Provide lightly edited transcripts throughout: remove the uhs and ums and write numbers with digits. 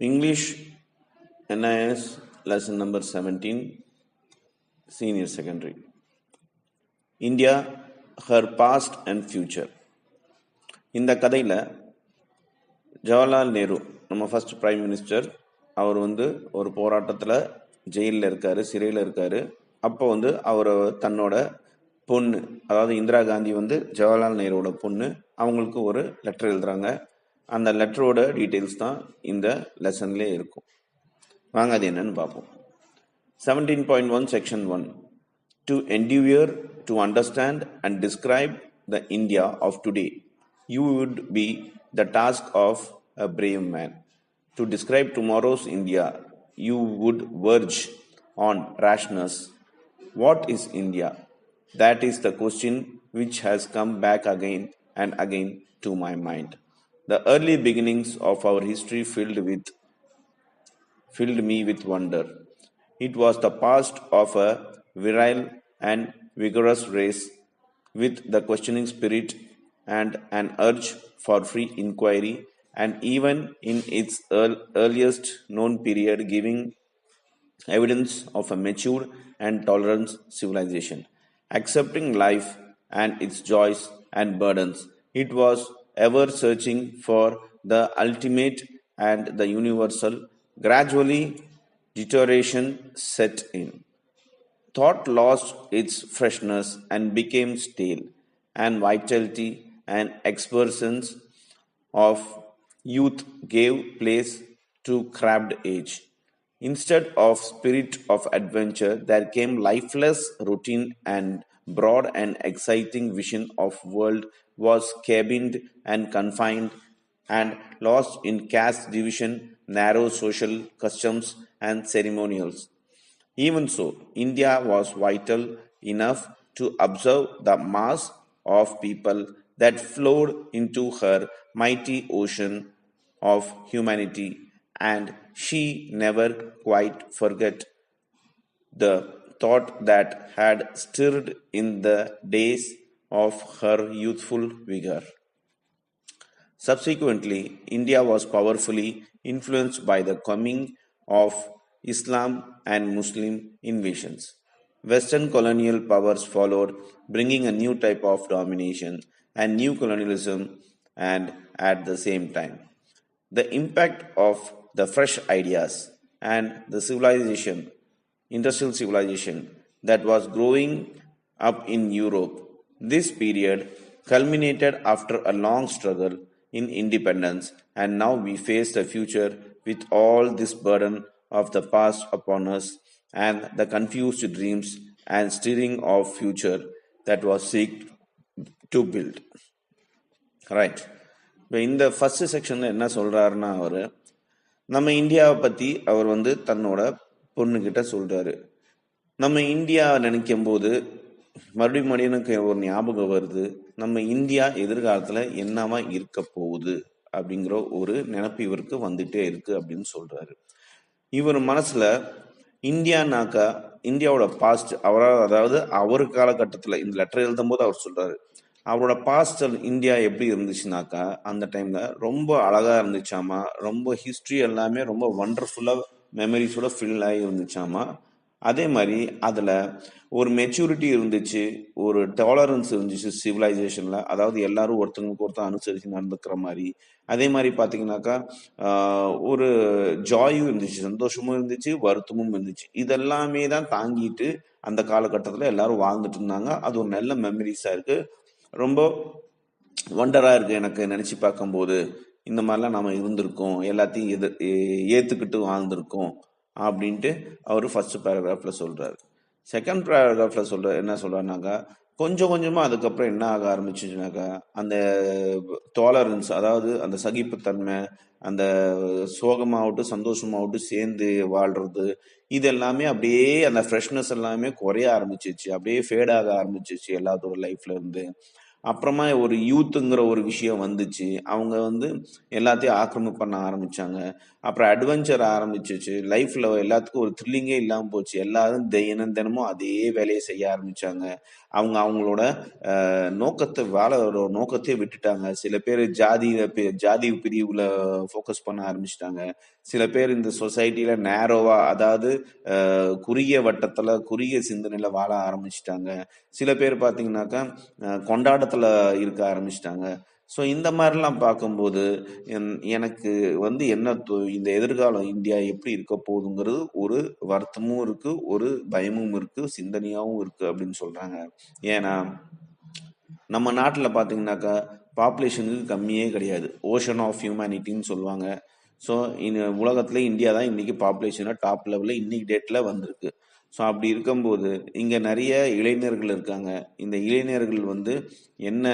English NIS lesson number 17, senior secondary. India, her past and future. இந்த கதையில் ஜவஹர்லால் நேரு நம்ம first prime minister அவர் ஒரு போராட்டத்தில் ஜெயிலில் இருக்கார், சிறையில் இருக்கார். அப்போ அவர் தன்னோட பொண்ணு, அதாவது இந்திரா காந்தி ஜவஹர்லால் நேருவோட பொண்ணு, அவங்களுக்கு ஒரு லெட்டர் எழுதுறாங்க. அந்த லெட்டரோட டீட்டெயில்ஸ் தான் இந்த லெசன்லேயே இருக்கும். வாங்க அது என்னன்னு பார்ப்போம். 17.1 section 1. To endeavor to understand and describe the India of today, you would be the task of a brave man. To describe tomorrow's India, you would verge on rashness. What is India? That is the question which has come back again and again to my mind. The early beginnings of our history filled me with wonder. It was the past of a virile and vigorous race with the questioning spirit and an urge for free inquiry, and even in its earliest known period giving evidence of a mature and tolerant civilization. Accepting life and its joys and burdens, it was ever searching for the ultimate and the universal. Gradually, deterioration set in. Thought lost its freshness and became stale, and vitality and exuberance of youth gave place to crabbed age. Instead of spirit of adventure, there came lifeless routine, and broad and exciting vision of world was cabined and confined and lost in caste division, narrow social customs and ceremonials. Even so, India was vital enough to observe the mass of people that flowed into her mighty ocean of humanity, and she never quite forgot the thought that had stirred in the days of her youthful vigor. Subsequently, India was powerfully influenced by the coming of Islam and Muslim invasions. Western colonial powers followed, bringing a new type of domination and new colonialism, and at the same time, the impact of the fresh ideas and the industrial civilization that was growing up in Europe. This period culminated after a long struggle in independence, and now we face the future with all this burden of the past upon us, and the confused dreams and steering of future that was seek to build. Right. இப்போ இந்த first செக்ஷனில் என்ன சொல்கிறாருன்னா, நம்ம இந்தியாவை பற்றி அவர் தன்னோட பொண்ணுக்கிட்ட சொல்கிறாரு. நம்ம இந்தியா நினைக்கும் போது மறுபடியும் எனக்கு ஒரு ஞாபகம் வருது, நம்ம இந்தியா எதிர்காலத்தில் என்னவா இருக்க போகுது அப்படிங்கிற ஒரு நினைப்பு இவருக்கு வந்துட்டே இருக்கு அப்படின்னு சொல்கிறாரு. இவர் மனசில் இந்தியானாக்கா இந்தியாவோட பாஸ்ட் அதாவது அவர் காலகட்டத்தில் இந்த லெட்டர் எழுதும் போது அவர் சொல்கிறாரு, அவரோட பாஸ்ட் இந்தியா எப்படி இருந்துச்சுனாக்கா அந்த டைமில் ரொம்ப அழகாக இருந்துச்சாமா, ரொம்ப ஹிஸ்ட்ரி எல்லாமே ரொம்ப ஒண்டர்ஃபுல்லாக மெமரிஸோட ஃபில் ஆகி இருந்துச்சாமா. அதே மாதிரி அதில் ஒரு மெச்சூரிட்டி இருந்துச்சு, ஒரு டாலரன்ஸ் இருந்துச்சு சிவிலைசேஷனில், அதாவது எல்லாரும் ஒருத்தங்களுக்கு ஒருத்தர் அனுசரித்து நடந்துக்கிற மாதிரி. அதே மாதிரி பார்த்தீங்கன்னாக்கா ஒரு ஜாயும் இருந்துச்சு, சந்தோஷமும் இருந்துச்சு, வருத்தமும் இருந்துச்சு. இதெல்லாமே தான் தாங்கிட்டு அந்த காலகட்டத்தில் எல்லாரும் வாழ்ந்துட்டு இருந்தாங்க. அது ஒரு நல்ல மெமரிஸாக இருக்குது, ரொம்ப ஒண்டராக இருக்குது எனக்கு நினச்சி பார்க்கும்போது. இந்த மாதிரிலாம் நம்ம இருந்திருக்கோம், எல்லாத்தையும் ஏற்றுக்கிட்டு வாழ்ந்திருக்கோம் அப்படின்ட்டு அவர் ஃபர்ஸ்ட் பேராகிராஃபில் சொல்கிறார். செகண்ட் பேராகிராஃபில் என்ன சொல்கிறாருனாக்கா, கொஞ்சம் கொஞ்சமாக அதுக்கப்புறம் என்ன ஆக ஆரம்பிச்சுனாக்கா அந்த டாலரன்ஸ், அதாவது அந்த சகிப்புத்தன்மை, அந்த சோகமாகட்டும் சந்தோஷமாகட்டும் சேர்ந்து வாழ்கிறது, இது எல்லாமே அப்படியே அந்த ஃப்ரெஷ்னஸ் எல்லாமே குறைய ஆரம்பிச்சிச்சு, அப்படியே ஃபேடாக ஆரம்பிச்சிச்சு எல்லாத்தோட லைஃப்ல இருந்து. அப்புறமா ஒரு யூத்துங்கிற ஒரு விஷயம் வந்துச்சு, அவங்க எல்லாத்தையும் ஆக்கிரமிப்பு பண்ண ஆரம்பிச்சாங்க. அப்புறம் அட்வென்ச்சர் ஆரம்பிச்சிச்சு, லைஃப்ல எல்லாத்துக்கும் ஒரு த்ரில்லிங்கே இல்லாமல் போச்சு. எல்லாரும் தினமும் அதே வேலையை செய்ய ஆரம்பிச்சாங்க. அவங்களோட நோக்கத்தையே விட்டுட்டாங்க. சில பேர் ஜாதி பிரிவுல ஃபோக்கஸ் பண்ண ஆரம்பிச்சிட்டாங்க. சில பேர் இந்த சொசைட்டில நேரோவா, அதாவது குறுகிய வட்டத்துல குறுகிய சிந்தனையில வாழ ஆரம்பிச்சிட்டாங்க. சில பேர் பார்த்தீங்கன்னாக்கா கொண்டாட்டத்துல இருக்க ஆரம்பிச்சிட்டாங்க. ஸோ இந்த மாதிரிலாம் பார்க்கும்போது எனக்கு வந்து என்ன இந்த எதிர்காலம் இந்தியா எப்படி இருக்க போகுதுங்கிறது ஒரு வருத்தமும் இருக்கு, ஒரு பயமும் இருக்கு, சிந்தனையாவும் இருக்கு அப்படின்னு சொல்றாங்க. ஏன்னா நம்ம நாட்டில் பார்த்தீங்கன்னாக்கா பாப்புலேஷனுக்கு கம்மியே கிடையாது. ஓஷன் ஆஃப் ஹியூமனிட்டின்னு சொல்லுவாங்க. ஸோ உலகத்தில் இந்தியா தான் இன்னைக்கு பாப்புலேஷனாக டாப் லெவலில் இன்னைக்கு டேட்டில் வந்திருக்கு. ஸோ அப்படி இருக்கும்போது இங்கே நிறைய இளைஞர்கள் இருக்காங்க. இந்த இளைஞர்கள் வந்து என்ன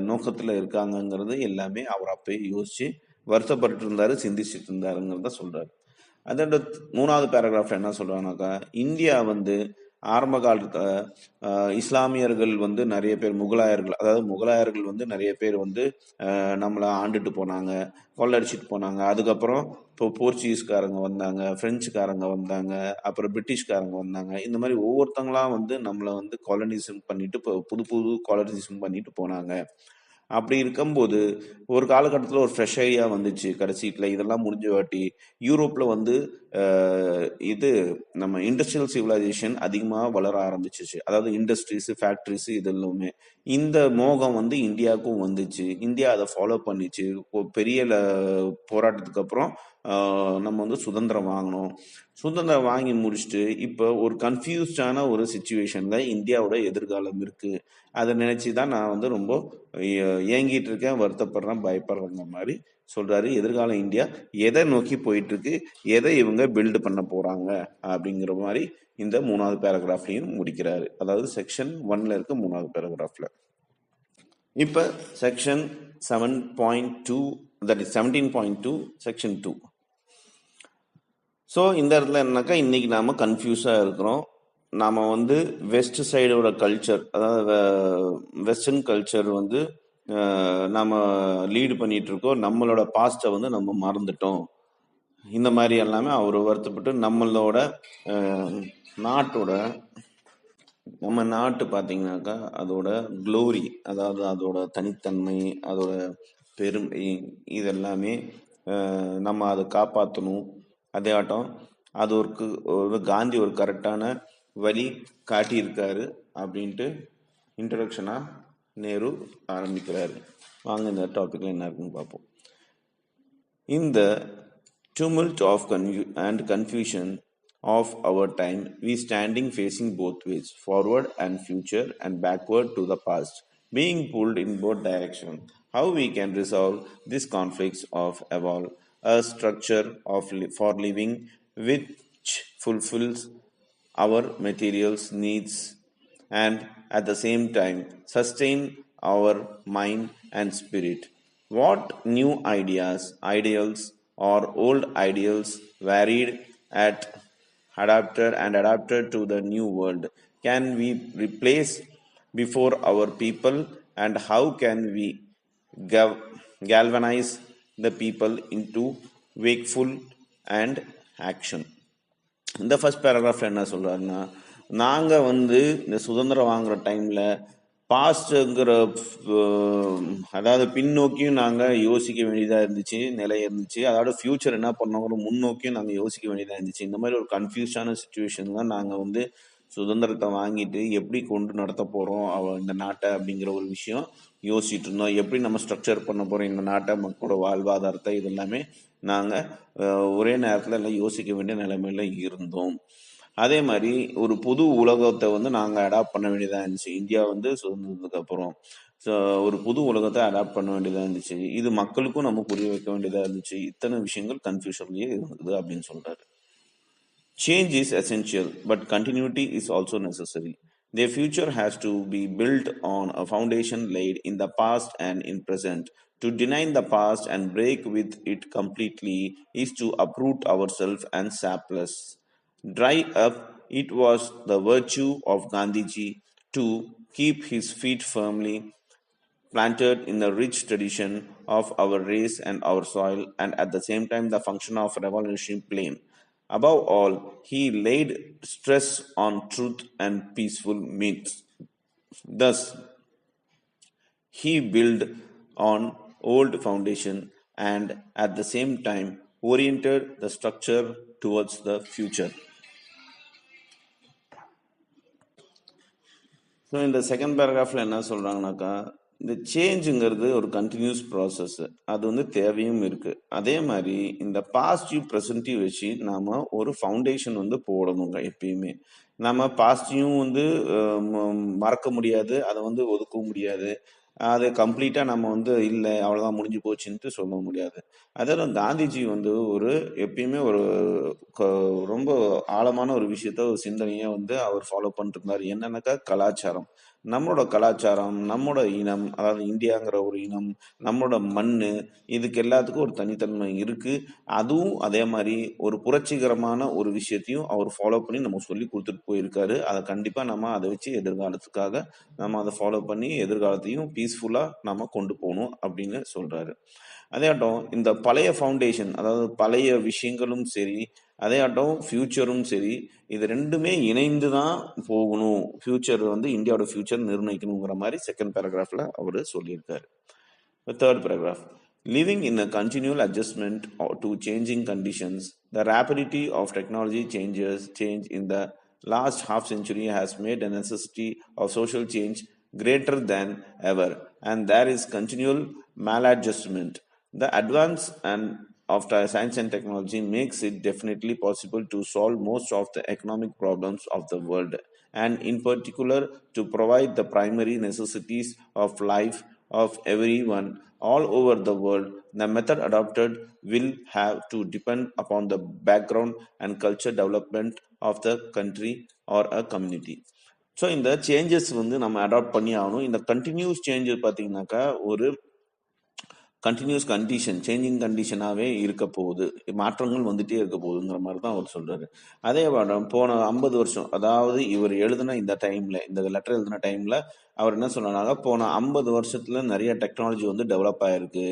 நோக்கத்தில் இருக்காங்கங்கிறது எல்லாமே அவர் அப்பயே யோசிச்சு வருத்தப்பட்டு இருந்தாரு, சிந்திச்சுட்டு இருந்தாருங்கிறத சொல்றாரு. அதோட 3வது பேராகிராஃப்ல என்ன சொல்றாங்கனாக்கா, இந்தியா வந்து ஆரம்ப காலத்துல இஸ்லாமியர்கள் வந்து நிறைய பேர் முகலாயர்கள், அதாவது முகலாயர்கள் வந்து நிறைய பேர் வந்து நம்மளை ஆண்டுட்டு போனாங்க, கொள்ளடிச்சிட்டு போனாங்க. அதுக்கப்புறம் இப்போ போர்ச்சுகீஸ்காரங்க வந்தாங்க, பிரெஞ்சுக்காரங்க வந்தாங்க, அப்புறம் பிரிட்டிஷ்காரங்க வந்தாங்க. இந்த மாதிரி ஒவ்வொருத்தங்களா வந்து நம்மளை வந்து காலனிசம் பண்ணிட்டு இப்போ புது புது காலனிசம் பண்ணிட்டு போனாங்க. அப்படி இருக்கும்போது ஒரு காலகட்டத்தில் ஒரு ஃப்ரெஷ் ஐடியா வந்துச்சு. கடைசியில் இதெல்லாம் முடிஞ்ச வாட்டி யூரோப்பில் வந்து இது நம்ம இண்டஸ்ட்ரியல் சிவிலைசேஷன் அதிகமாக வளர ஆரம்பிச்சிச்சு. அதாவது இண்டஸ்ட்ரீஸ், ஃபேக்ட்ரிஸ் இது எல்லாமே. இந்த மோகம் வந்து இந்தியாவுக்கும் வந்துச்சு. இந்தியா அதை ஃபாலோ பண்ணிச்சு. பெரிய போராட்டத்துக்கு அப்புறம் நம்ம வந்து சுதந்திரம் வாங்கினோம். சுதந்திரம் வாங்கி முடிச்சுட்டு இப்போ ஒரு கன்ஃபியூஸ்டான ஒரு சுச்சுவேஷன்ல இந்தியாவோட எதிர்காலம் இருக்கு. அதை நினைச்சு தான் நான் வந்து ரொம்ப ஏங்கிட்டு இருக்கேன், வருத்தப்படுறேன், பயப்படுறேங்க மாதிரி சொல்றாரு. எதிர்கால இந்தியா எதை நோக்கி போயிட்டு இருக்கு, எதை இவங்க பில்டு பண்ண போறாங்க அப்படிங்கிற மாதிரி இந்த 3வது பேராகிராஃப்லையும் முடிக்கிறாரு. அதாவது செக்ஷன் 1ல இருக்க 3வது பேராகிராஃப்ல. இப்ப section 7.2, that is 17.2 section 2. So இந்த இடத்துல என்னன்னாக்கா இன்னைக்கு நாம கன்ஃபியூஸாக இருக்கிறோம். நாம் வந்து வெஸ்ட் சைடோட கல்ச்சர், அதாவது வெஸ்டர்ன் கல்ச்சர் வந்து நாம் லீடு பண்ணிட்டு இருக்கோம். நம்மளோட பாஸ்ட்டை வந்து நம்ம மறந்துட்டோம். இந்த மாதிரி எல்லாமே அவர் வருத்தப்பட்டு நம்மளோட நாட்டோட, நம்ம நாட்டு பார்த்தீங்கன்னாக்கா அதோட க்ளோரி, அதாவது அதோட தனித்தன்மை, அதோட பெருமை, இதெல்லாமே நம்ம அதை காப்பாற்றணும். அதே ஆட்டம் அது ஒரு காந்தி ஒரு கரெக்டான வழி காட்டியிருக்காரு அப்படின்ட்டு இன்ட்ரடக்ஷனாக நேரு ஆரம்பிக்கிறாரு. வாங்க இந்த டாபிக்ல என்ன இருக்குன்னு பார்ப்போம். இந்த tumult of and confusion of our time, we standing facing both ways, forward and future, and backward to the past, being pulled in both directions. How we can resolve these conflicts of evolve a structure for living which fulfills our materials needs and at the same time sustain our mind and spirit. What new ideals or old ideals varied at adapted to the new world can we replace before our people, and how can we galvanize the people into wakeful and action? இந்த first பேராகிராஃப்ல என்ன சொல்றாருன்னா, நாங்கள் வந்து இந்த சுதந்திரம் வாங்குற டைம்ல பாஸ்ட்ங்கிற அதாவது பின்னோக்கியும் நாங்கள் யோசிக்க வேண்டியதாக இருந்துச்சு, நிலை இருந்துச்சு. அதோட ஃபியூச்சர் என்ன பண்ணோங்கிற முன்னோக்கியும் நாங்கள் யோசிக்க வேண்டியதாக இருந்துச்சு. இந்த மாதிரி ஒரு கன்ஃபியூஷனான சுச்சுவேஷன் தான் நாங்கள் வந்து சுதந்திரத்தை வாங்கிட்டு எப்படி கொண்டு நடத்த போகிறோம் இந்த நாட்டை அப்படிங்கிற ஒரு விஷயம் யோசிச்சுட்டு இருந்தோம். எப்படி நம்ம ஸ்ட்ரக்சர் பண்ண போகிறோம் இந்த நாட்டை, மக்களோட வாழ்வாதாரத்தை, இது எல்லாமே நாங்கள் ஒரே நேரத்தில் எல்லாம் யோசிக்க வேண்டிய நிலைமையில இருந்தோம். அதே மாதிரி ஒரு புது உலகத்தை வந்து நாங்கள் அடாப்ட் பண்ண வேண்டியதாக இருந்துச்சு. இந்தியா வந்து சுதந்திரத்துக்கு அப்புறம் ஒரு புது உலகத்தை அடாப்ட் பண்ண வேண்டியதாக இருந்துச்சு. இது மக்களுக்கும் நம்ம புரிய வைக்க வேண்டியதாக இருந்துச்சு. இத்தனை விஷயங்கள் கன்ஃபியூஷன்லயே இருந்தது அப்படின்னு சொல்றாரு. Change is essential, but continuity is also necessary. Their future has to be built on a foundation laid in the past and in present. To deny the past and break with it completely is to uproot ourselves and sapless. Dry up, it was the virtue of Gandhiji to keep his feet firmly planted in the rich tradition of our race and our soil, and at the same time the function of revolutionary flame. Above all, he laid stress on truth and peaceful means. Thus, he built on old foundation and at the same time oriented the structure towards the future. So இந்த second பேராகிராஃபில் என்ன சொல்கிறாங்கனாக்கா, இந்த சேஞ்சுங்கிறது ஒரு continuous process, அது வந்து தேவையும் இருக்குது. அதே மாதிரி இந்த பாசிட்டிவ் ப்ரெசன்ட்டையும் வச்சு நாம் ஒரு ஃபவுண்டேஷன் வந்து போடணுங்க. எப்பயுமே நம்ம பாசிட்டிவும் வந்து மறக்க முடியாது, அதை வந்து ஒதுக்கவும் முடியாது. அது கம்ப்ளீட்டாக நம்ம வந்து இல்லை அவ்வளோதான் முடிஞ்சு போச்சுன்ட்டு சொல்ல முடியாது. அதோட காந்திஜி வந்து ஒரு எப்பயுமே ஒரு ரொம்ப ஆழமான ஒரு விஷயத்த ஒரு சிந்தனையை வந்து அவர் ஃபாலோ பண்ணிட்டு இருந்தார். என்னன்னாக்கா கலாச்சாரம், நம்மளோட கலாச்சாரம், நம்மளோட இனம், அதாவது இந்தியாங்கிற ஒரு இனம், நம்மளோட மண், இதுக்கு எல்லாத்துக்கும் ஒரு தனித்தன்மை இருக்கு. அதுவும் அதே மாதிரி ஒரு புரட்சிகரமான ஒரு விஷயத்தையும் அவர் ஃபாலோ பண்ணி நம்ம சொல்லி கொடுத்துட்டு போயிருக்காரு. அதை கண்டிப்பாக நம்ம அதை வச்சு எதிர்காலத்துக்காக நம்ம அதை ஃபாலோ பண்ணி எதிர்காலத்தையும் பீஸ்ஃபுல்லாக நம்ம கொண்டு போகணும் அப்படின்னு சொல்றாரு. அதேயாட்டம் இந்த பழைய ஃபவுண்டேஷன், அதாவது பழைய விஷயங்களும் சரி, அதேயாட்டம் ஃபியூச்சரும் சரி, இது ரெண்டுமே இணைந்து தான் போகணும். ஃபியூச்சர் வந்து இந்தியாவோட ஃபியூச்சர் நிர்ணயிக்கணுங்கிற மாதிரி செகண்ட் பேராகிராஃபில் அவர் சொல்லியிருக்காரு. Third paragraph. Living in a continual adjustment to changing conditions, the rapidity of technology change in the last half century has made the necessity of social change greater than ever, and there is continual maladjustment. The advance and of science and technology makes it definitely possible to solve most of the economic problems of the world, and in particular to provide the primary necessities of life of everyone all over the world. The method adopted will have to depend upon the background and culture development of the country or a community. So இந்த changes வந்து நம்ம adapt பண்ணி ஆகணும். இந்த continuous changes பார்த்தீங்கன்னாக்கா ஒரு continuous condition, changing கண்டிஷனாகவே இருக்க போகுது, மாற்றங்கள் வந்துட்டே இருக்க போகுதுங்கிற மாதிரி தான் அவர் சொல்றாரு. அதே போன 50 வருஷம், அதாவது இவர் எழுதின இந்த டைம்ல, இந்த லெட்டர் எழுதின டைம்ல அவர் என்ன சொன்னாங்க, போன 50 வருஷத்துல நிறைய டெக்னாலஜி வந்து டெவலப் ஆயிருக்கு.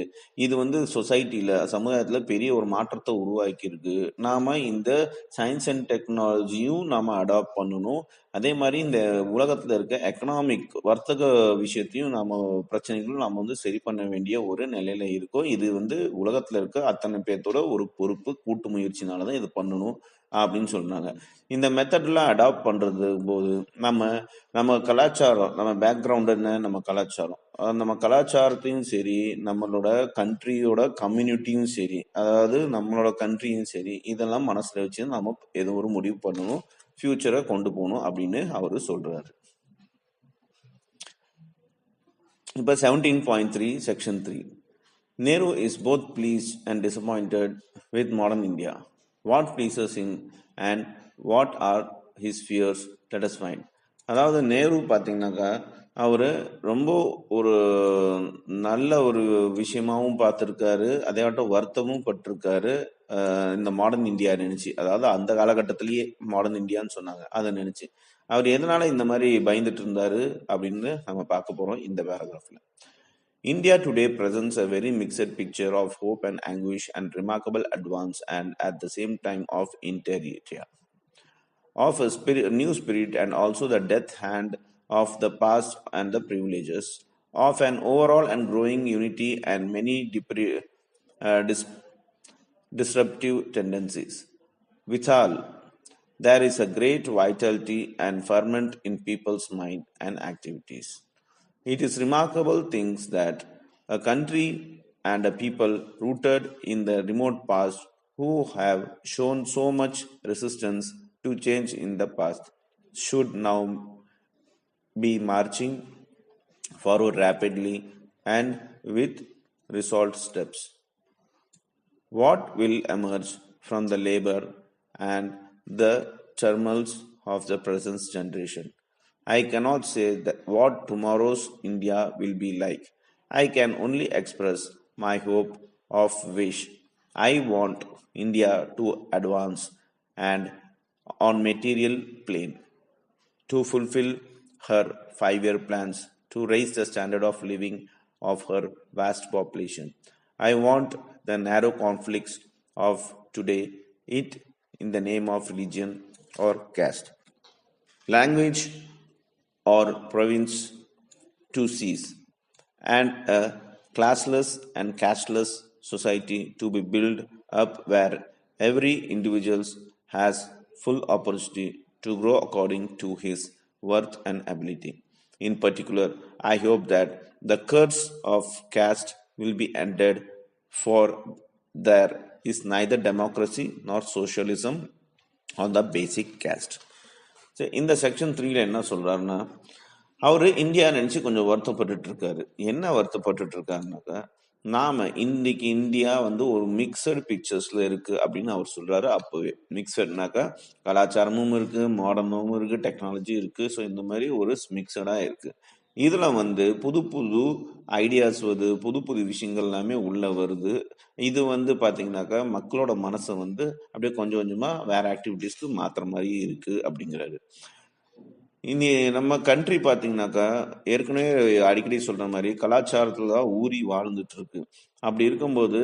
இது வந்து சொசைட்டில, சமுதாயத்துல பெரிய ஒரு மாற்றத்தை உருவாக்கி இருக்கு. நாம இந்த சயின்ஸ் அண்ட் டெக்னாலஜியும் நாம அடாப்ட் பண்ணணும். அதே மாதிரி இந்த உலகத்துல இருக்க எக்கனாமிக் வர்த்தக விஷயத்தையும் நாம பிரச்சனைகளும் நாம வந்து சரி பண்ண வேண்டிய ஒரு நிலையில இருக்கோம். இது வந்து உலகத்துல இருக்க அத்தனை பேர்த்தோட ஒரு பொறுப்பு, கூட்டு முயற்சினாலதான் இது பண்ணணும் அப்படின்னு சொல்றாங்க. இந்த மெத்தட்லாம் அடாப்ட் பண்றது போது நம்ம கலாச்சாரம், நம்ம பேக்ரவுண்ட் என்ன, நம்ம கலாச்சாரம், நம்ம கலாச்சாரத்தையும் சரி, நம்மளோட கண்ட்ரியோட கம்யூனிட்டியும் சரி, அதாவது நம்மளோட கண்ட்ரியும் சரி, இதெல்லாம் மனசுல வச்சு நம்ம ஏதோ ஒரு முடிவு பண்ணணும், ஃபியூச்சரை கொண்டு போகணும் அப்படின்னு அவரு சொல்றாரு. இப்போ 17.3 section 3. Nehru is both pleased and disappointed with modern India. What pleases him and what are his fears? Let us find. அதாவது நேரு பார்த்தீங்கன்னாக்கா அவர் ரொம்ப ஒரு நல்ல ஒரு விஷயமாவும் பார்த்துருக்காரு, அதேயாட்டம் வருத்தமும் பட்டிருக்காரு. இந்த மாடர்ன் இந்தியா நினைச்சு, அதாவது அந்த காலகட்டத்திலேயே மாடர்ன் இந்தியான்னு சொன்னாங்க, அதை நினைச்சு அவர் எதனால இந்த மாதிரி பயந்துட்டு இருந்தாரு அப்படின்னு நம்ம பார்க்க போறோம் இந்த பேராகிராஃப்ல. India today presents a very mixed picture of hope and anguish and remarkable advance, and at the same time of integrity, of a new spirit, and also the death hand of the past and the privileges, of an overall and growing unity and many disruptive tendencies. Withal, there is a great vitality and ferment in people's mind and activities. It is remarkable things that a country and a people rooted in the remote past, who have shown so much resistance to change in the past, should now be marching forward rapidly and with resolved steps. What will emerge from the labor and the turmoils of the present generation? I cannot say that what tomorrow's India will be like. I can only express my hope of wish. I want India to advance and on material plane, to fulfill her 5-year plans, to raise the standard of living of her vast population. I want the narrow conflicts of today, it in the name of religion or caste, language or province to cease, and a classless and casteless society to be built up where every individual has full opportunity to grow according to his worth and ability. In particular, I hope that the curse of caste will be ended, for there is neither democracy nor socialism on the basic caste. சரி, இந்த section 3ல என்ன சொல்றாருன்னா, அவரு India நினைச்சு கொஞ்சம் வருத்தப்பட்டு இருக்காரு. என்ன வருத்தப்பட்டு இருக்காருனாக்கா, நாம இன்னைக்கு இந்தியா ஒரு மிக்சடு பிக்சர்ஸ்ல இருக்கு அப்படின்னு அவர் சொல்றாரு. அப்பவே மிக்சட்னாக்கா கலாச்சாரமும் இருக்கு, மாடர்னும் இருக்கு, டெக்னாலஜி இருக்கு. ஸோ இந்த மாதிரி ஒரு மிக்சடா இருக்கு. இதுல புது புது ஐடியாஸ் வருது, புது புது விஷயங்கள் எல்லாமே உள்ள வருது. இது பாத்தீங்கன்னாக்கா மக்களோட மனசை அப்படியே கொஞ்சம் கொஞ்சமா வேற ஆக்டிவிட்டிஸ்க்கு மாத்துற மாதிரி இருக்கு அப்படிங்கிறாரு. இனி நம்ம கண்ட்ரி பாத்தீங்கன்னாக்கா ஏற்கனவே அடிக்கடி சொல்ற மாதிரி கலாச்சாரத்துல தான் ஊறி வாழ்ந்துட்டு இருக்கு. அப்படி இருக்கும்போது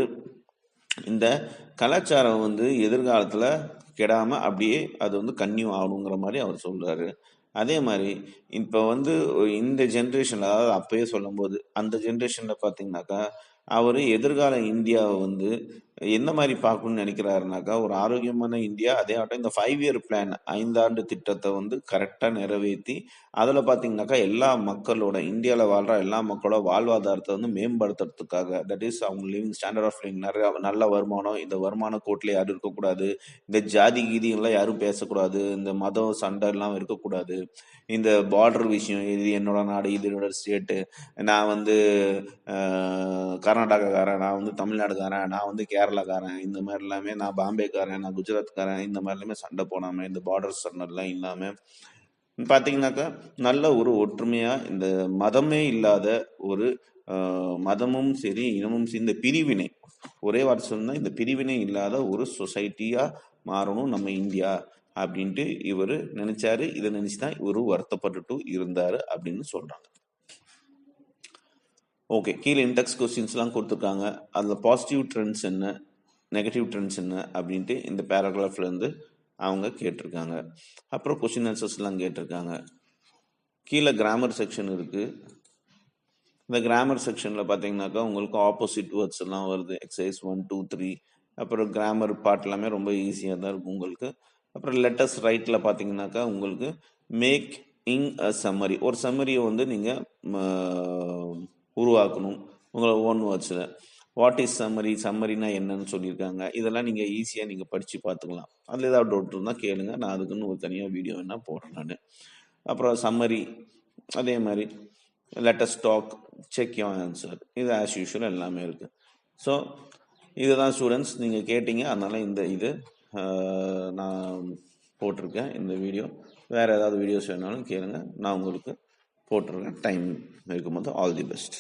இந்த கலாச்சாரம் எதிர்காலத்துல கெடாம அப்படியே அது கன்னியூ ஆகணுங்கிற மாதிரி அவர் சொல்றாரு. அதே மாதிரி இப்போ இந்த ஜென்ரேஷன்ல, அதாவது அப்பயே சொல்லும்போது அந்த ஜென்ரேஷன்ல பாத்தீங்கன்னாக்கா அவர் எதிர்கால இந்தியாவை எந்த மாதிரி பார்க்கணும்னு நினைக்கிறாருனாக்கா ஒரு ஆரோக்கியமான இந்தியா, அதே ஆட்டம் இந்த 5 இயர் பிளான் 5 ஆண்டு திட்டத்தை கரெக்டா நிறைவேற்றி அதுல பாத்தீங்கன்னாக்கா எல்லா மக்களோட இந்தியாவில் வாழ்ற எல்லா மக்களோட வாழ்வாதாரத்தை மேம்படுத்துறதுக்காக, தட் இஸ் அவங்க லிவிங் ஸ்டாண்டர்ட் ஆஃப் லிவிங், நிறைய நல்ல வருமானம், இந்த வருமான கோட்டில் யாரும் இருக்கக்கூடாது, இந்த ஜாதி கீதி எல்லாம் யாரும் பேசக்கூடாது, இந்த மதம் சண்டை எல்லாம் இருக்கக்கூடாது, இந்த பார்டர் விஷயம், இது என்னோட நாடு, இது என்னோட ஸ்டேட்டு, நான் கர்நாடகாக்காரன், நான் தமிழ்நாடுக்காரன், நான் கேரளாக்காரன், இந்த மாதிரி எல்லாமே, நான் பாம்பேக்காரன், நான் குஜராத்காரன், இந்த மாதிரி எல்லாமே சண்டை போடாம, இந்த பார்டர் சண்டைலாம் இல்லாம பாத்தீங்கன்னாக்கா நல்ல ஒரு ஒற்றுமையா, இந்த மதமே இல்லாத ஒரு மதமும் சரி இனமும் சரி, இந்த பிரிவினை, ஒரே வார்த்தை சொன்னா இந்த பிரிவினை இல்லாத ஒரு சொசைட்டியா மாறணும் நம்ம இந்தியா அப்படின்ட்டு இவர் நினைச்சாரு. இதை நினைச்சுதான் இவரு வருத்தப்பட்டுட்டு இருந்தாரு அப்படின்னு சொல்றாங்க. ஓகே, கீழே இன்டெக்ஸ் கொஸ்டின்ஸ் எல்லாம் கொடுத்துருக்காங்க. அதுல பாசிட்டிவ் ட்ரெண்ட்ஸ் என்ன, நெகட்டிவ் ட்ரெண்ட்ஸ் என்ன அப்படின்ட்டு இந்த பேராகிராஃப்ல இருந்து அவங்க கேட்டிருக்காங்க. அப்புறம் கொஸ்டின் ஆன்சர்ஸ் எல்லாம் கேட்டிருக்காங்க. கீழே கிராமர் செக்ஷன் இருக்கு. இந்த கிராமர் செக்ஷன்ல பாத்தீங்கன்னாக்கா உங்களுக்கு ஆப்போசிட் வேர்ட்ஸ் எல்லாம் வருது. எக்ஸசைஸ் 1, 2, 3. அப்புறம் கிராமர் பார்ட் எல்லாமே ரொம்ப ஈஸியா தான் இருக்கும் உங்களுக்கு. அப்புறம் லெட்டர்ஸ் ரைட்ல பாத்தீங்கன்னாக்கா உங்களுக்கு மேக் இங் அ சம்மரி, ஒரு சம்மரியை நீங்க உருவாக்கணும் உங்களை ஓன் வேர்ட்ஸ்ல. வாட் இஸ் சம்மரி, சம்மரினா என்னன்னு சொல்லியிருக்காங்க. இதெல்லாம் நீங்க ஈஸியா நீங்க படிச்சு பார்த்துக்கலாம். அதுல ஏதாவது டவுட் இருந்தா கேளுங்க, நான் அதுக்குன்னு ஒரு தனியா வீடியோ வேணா போடுறேன் நான். அப்புறம் சம்மரி அதே மாதிரி latest talk, check your answer, இது ஆஸ் யூஷுவல் எல்லாமே இருக்கு. ஸோ இதுதான் ஸ்டூடெண்ட்ஸ் நீங்க கேட்டீங்க, அதனால இந்த இது நான் போட்டிருக்கேன் இந்த வீடியோ. வேற ஏதாவது வீடியோஸ் வேணாலும் கேளுங்க, நான் உங்களுக்கு போட்டிருக்கேன். டைம் இருக்கும்போது. All the best.